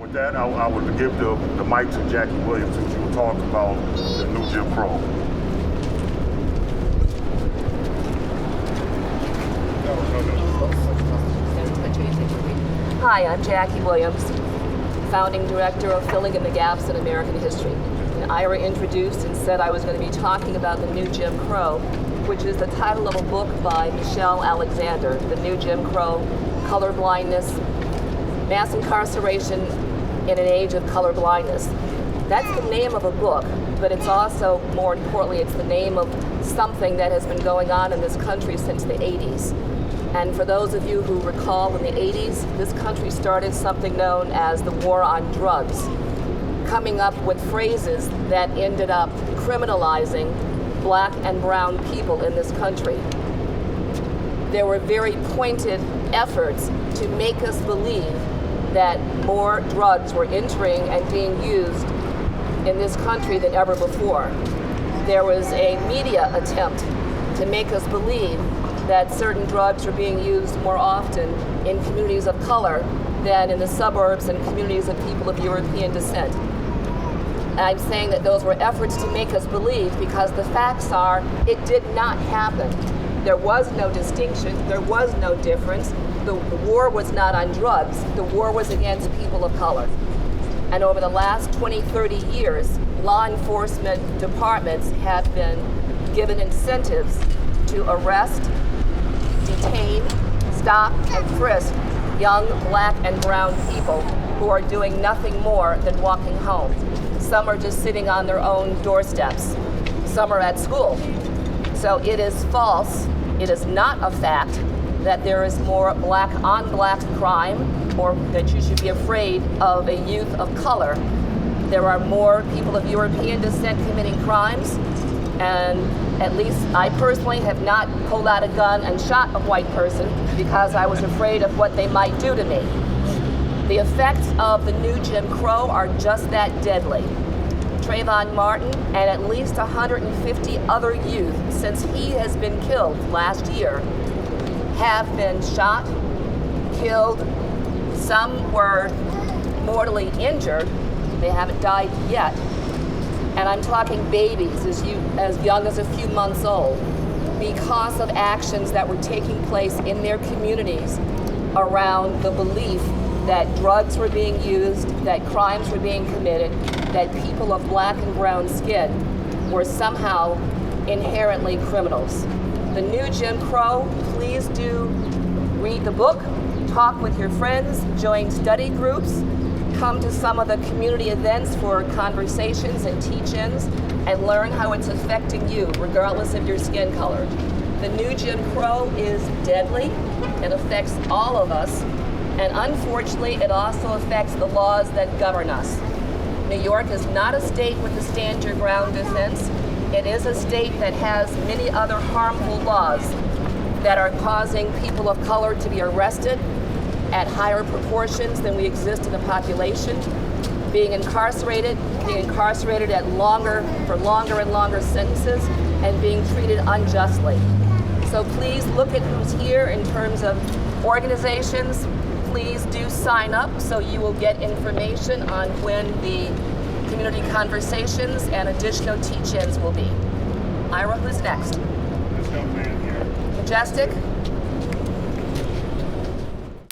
with that, I would give the mic to Jacqui Williams, and she will talk about the new Jim Crow. Hi, I'm Jacqui Williams, founding director of Filling in the Gaps in American History. And Ira introduced and said I was going to be talking about the new Jim Crow, which is the title of a book by Michelle Alexander, The New Jim Crow, Color Blindness, Mass Incarceration in an Age of Color Blindness. That's the name of a book, but it's also, more importantly, it's the name of something that has been going on in this country since the 80s. And for those of you who recall, in the 80s, this country started something known as the war on drugs, coming up with phrases that ended up criminalizing black and brown people in this country. There were very pointed efforts to make us believe that more drugs were entering and being used in this country than ever before. There was a media attempt to make us believe that certain drugs were being used more often in communities of color than in the suburbs and communities of people of European descent. And I'm saying that those were efforts to make us believe, because the facts are it did not happen. There was no distinction, there was no difference. The war was not on drugs, the war was against people of color. And over the last 20, 30 years, law enforcement departments have been given incentives to arrest, detain, stop, and frisk young black and brown people who are doing nothing more than walking home. Some are just sitting on their own doorsteps. Some are at school. So it is false, it is not a fact that there is more black on black crime, or that you should be afraid of a youth of color. There are more people of European descent committing crimes, and at least I personally have not pulled out a gun and shot a white person because I was afraid of what they might do to me. The effects of the new Jim Crow are just that deadly. Trayvon Martin and at least 150 other youth since he has been killed last year have been shot, killed. Some were mortally injured. They haven't died yet. And I'm talking babies as young as a few months old, because of actions that were taking place in their communities around the belief that drugs were being used, that crimes were being committed, that people of black and brown skin were somehow inherently criminals. The new Jim Crow, please do read the book, talk with your friends, join study groups, come to some of the community events for conversations and teach-ins, and learn how it's affecting you, regardless of your skin color. The new Jim Crow is deadly. It affects all of us, and unfortunately, it also affects the laws that govern us. New York is not a state with a stand your ground defense. It is a state that has many other harmful laws that are causing people of color to be arrested at higher proportions than we exist in the population, being incarcerated at for longer and longer sentences, and being treated unjustly. So please look at who's here in terms of organizations. Please do sign up so you will get information on when the community conversations and additional teach-ins will be. Ira, who's next? This young man here. Majestic?